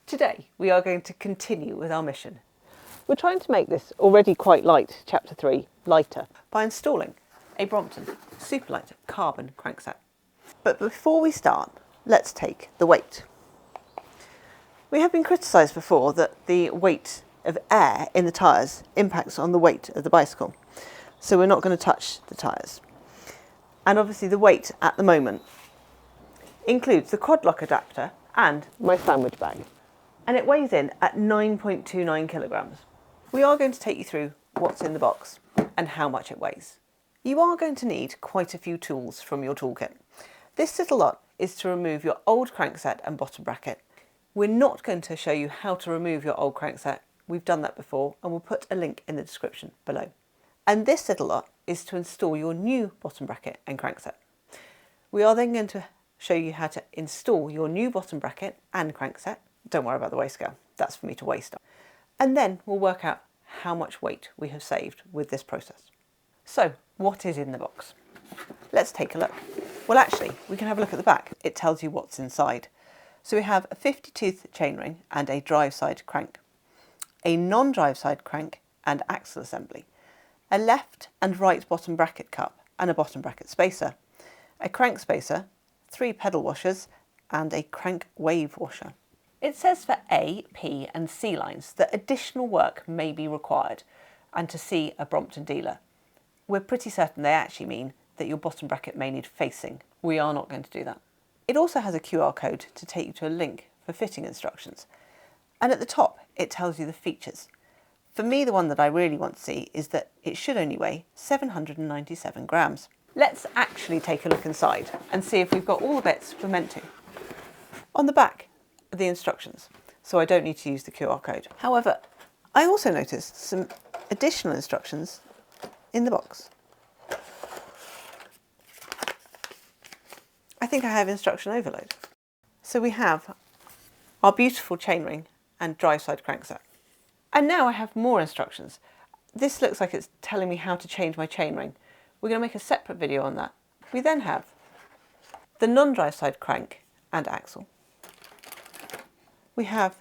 Today we are going to continue with our mission. We're trying to make this already quite light Chapter 3 lighter by installing a Brompton Superlight carbon crankset. But before we start, let's take the weight. We have been criticised before that the weight of air in the tyres impacts on the weight of the bicycle, so we're not going to touch the tyres. And obviously the weight at the moment includes the quad lock adapter and my sandwich bag, and it weighs in at 9.29 kilograms. We are going to take you through what's in the box and how much it weighs. You are going to need quite a few tools from your toolkit. This little lot is to remove your old crankset and bottom bracket. We're not going to show you how to remove your old crankset. We've done that before and we'll put a link in the description below. And this little lot is to install your new bottom bracket and crankset. We are then going to show you how to install your new bottom bracket and crankset. Don't worry about the weigh scale, that's for me to weigh stuff. And then we'll work out how much weight we have saved with this process. So, what is in the box? Let's take a look. Well, actually, we can have a look at the back. It tells you what's inside. So we have a 50-tooth chainring and a drive side crank, a non-drive side crank and axle assembly, a left and right bottom bracket cup and a bottom bracket spacer, a crank spacer, 3 pedal washers and a crank wave washer. It says for A, P and C lines that additional work may be required and to see a Brompton dealer. We're pretty certain they actually mean that your bottom bracket may need facing. We are not going to do that. It also has a QR code to take you to a link for fitting instructions. And at the top, it tells you the features. For me, the one that I really want to see is that it should only weigh 797 grams. Let's actually take a look inside and see if we've got all the bits we're meant to. On the back are the instructions, so I don't need to use the QR code. However, I also noticed some additional instructions in the box. I think I have instruction overload. So we have our beautiful chainring and drive side crankset. And now I have more instructions. This looks like it's telling me how to change my chainring. We're going to make a separate video on that. We then have the non-drive side crank and axle. We have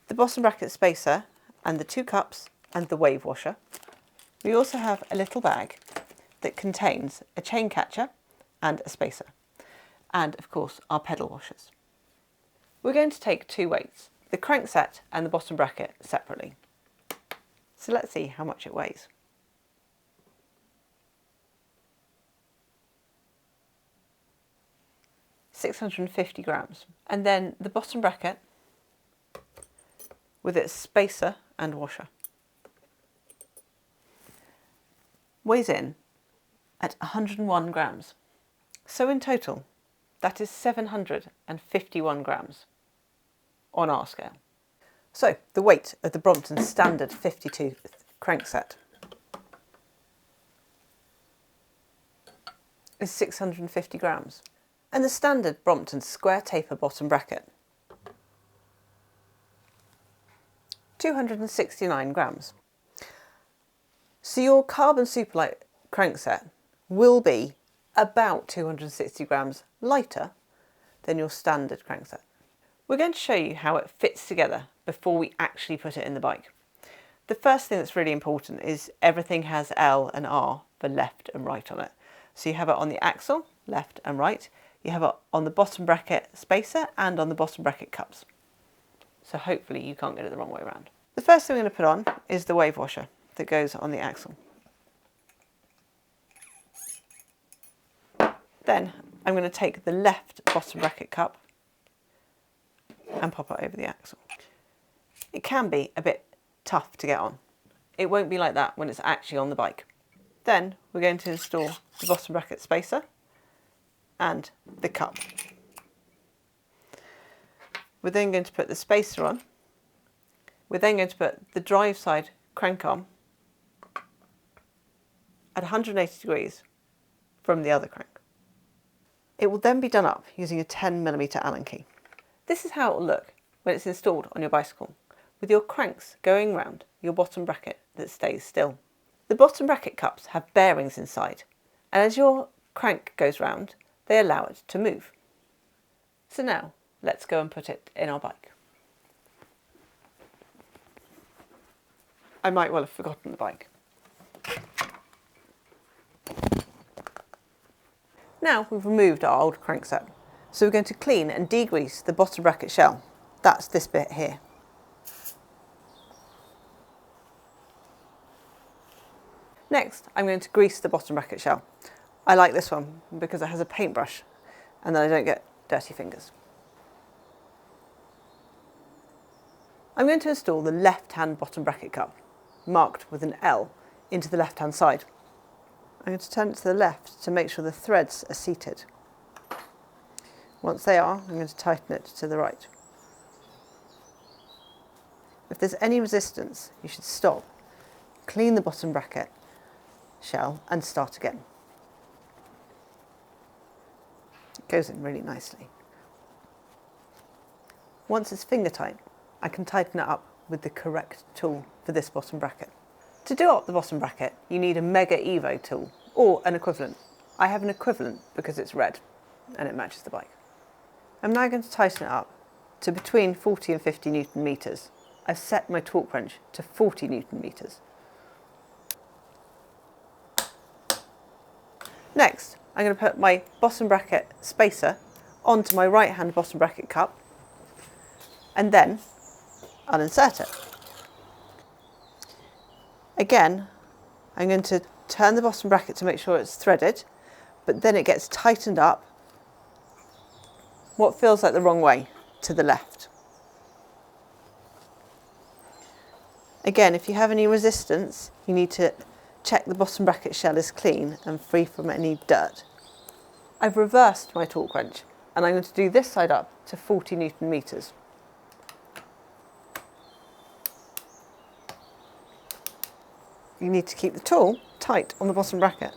the bottom bracket spacer and the 2 cups and the wave washer. We also have a little bag that contains a chain catcher and a spacer. And of course our pedal washers. We're going to take 2 weights, the crankset and the bottom bracket separately. So let's see how much it weighs. £650 grams. And then the bottom bracket with its spacer and washer weighs in at 101 grams. So in total, that is 751 grams on our scale. So the weight of the Brompton standard 52 crankset is 650 grams. And the standard Brompton square taper bottom bracket, 269 grams. So your carbon Superlight crankset will be about 260 grams lighter than your standard crankset. We're going to show you how it fits together before we actually put it in the bike. The first thing that's really important is everything has L and R for left and right on it. So you have it on the axle, left and right. You have it on the bottom bracket spacer and on the bottom bracket cups. So hopefully you can't get it the wrong way around. The first thing we're going to put on is the wave washer that goes on the axle. Then I'm going to take the left bottom bracket cup and pop it over the axle. It can be a bit tough to get on. It won't be like that when it's actually on the bike. Then we're going to install the bottom bracket spacer and the cup. We're then going to put the spacer on. We're then going to put the drive side crank on at 180 degrees from the other crank. It will then be done up using a 10mm Allen key. This is how it will look when it's installed on your bicycle, with your cranks going round your bottom bracket that stays still. The bottom bracket cups have bearings inside, and as your crank goes round, they allow it to move. So now, let's go and put it in our bike. I might well have forgotten the bike. Now we've removed our old crankset, so we're going to clean and degrease the bottom bracket shell. That's this bit here. Next, I'm going to grease the bottom bracket shell. I like this one because it has a paintbrush and then I don't get dirty fingers. I'm going to install the left-hand bottom bracket cup, marked with an L, into the left-hand side. I'm going to turn it to the left to make sure the threads are seated. Once they are, I'm going to tighten it to the right. If there's any resistance, you should stop, clean the bottom bracket shell and start again. It goes in really nicely. Once it's finger tight, I can tighten it up with the correct tool for this bottom bracket. To do up the bottom bracket, you need a Mega Evo tool or an equivalent. I have an equivalent because it's red and it matches the bike. I'm now going to tighten it up to between 40 and 50 Newton meters. I've set my torque wrench to 40 Newton meters. Next, I'm going to put my bottom bracket spacer onto my right hand bottom bracket cup and then uninsert it. Again, I'm going to turn the bottom bracket to make sure it's threaded, but then it gets tightened up what feels like the wrong way, to the left. Again, if you have any resistance, you need to check the bottom bracket shell is clean and free from any dirt. I've reversed my torque wrench and I'm going to do this side up to 40 Newton meters. You need to keep the tool tight on the bottom bracket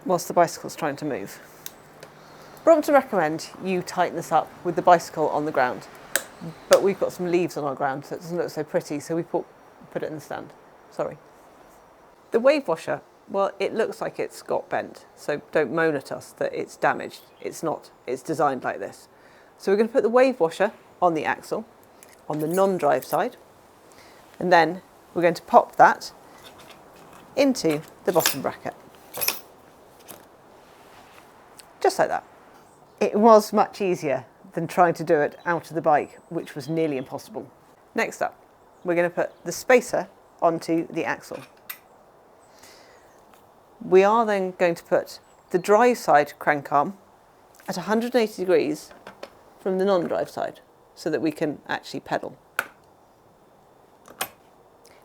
whilst the bicycle's trying to move. Brompton recommend you tighten this up with the bicycle on the ground, but we've got some leaves on our ground so it doesn't look so pretty, so we put it in the stand. Sorry. The wave washer, well, it looks like it's got bent, so don't moan at us that it's damaged. It's not, it's designed like this. So we're going to put the wave washer on the axle, on the non-drive side, and then we're going to pop that into the bottom bracket. Just like that. It was much easier than trying to do it out of the bike, which was nearly impossible. Next up, we're going to put the spacer onto the axle. We are then going to put the drive side crank arm at 180 degrees from the non-drive side so that we can actually pedal.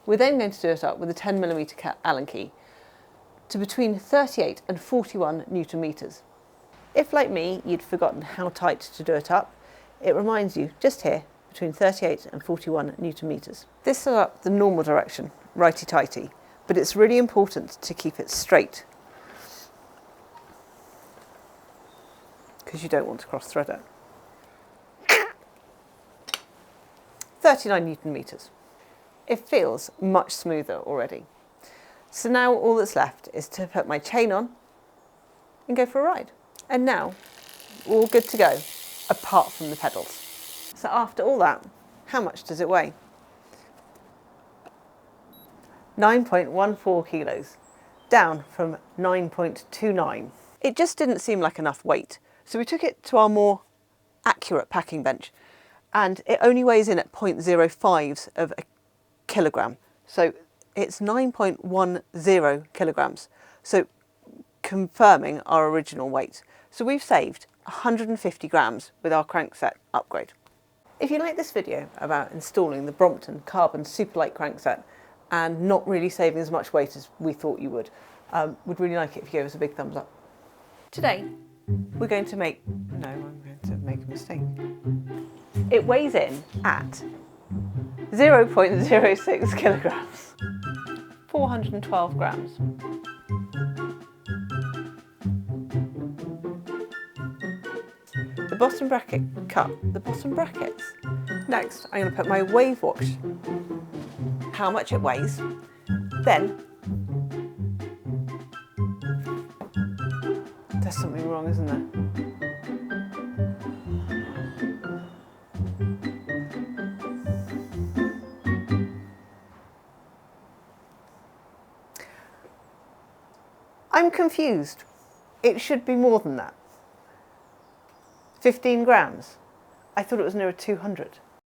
We're then going to do it up with a 10mm Allen key to between 38 and 41 Newton meters. If, like me, you'd forgotten how tight to do it up, it reminds you just here between 38 and 41 Newton meters. This is up the normal direction, righty-tighty, but it's really important to keep it straight because you don't want to cross thread it. 39 Newton meters. It feels much smoother already. So now all that's left is to put my chain on and go for a ride. And now we're all good to go, apart from the pedals. So after all that, how much does it weigh? 9.14 kilos, down from 9.29. It just didn't seem like enough weight, so we took it to our more accurate packing bench, and it only weighs in at 0.05 of a kilogram. So it's 9.10 kilograms. So confirming our original weight. So we've saved 150 grams with our crankset upgrade. If you like this video about installing the Brompton Carbon Superlight crankset and not really saving as much weight as we thought you would really like it if you gave us a big thumbs up. Today, we're going to make, no, I'm going to make a mistake. It weighs in at 0.06 kilograms, 412 grams. The bottom bracket cup, the bottom brackets. Next, I'm going to put my wave wash, how much it weighs, then there's something wrong, isn't there? I'm confused. It should be more than that. 15 grams. I thought it was nearer 200.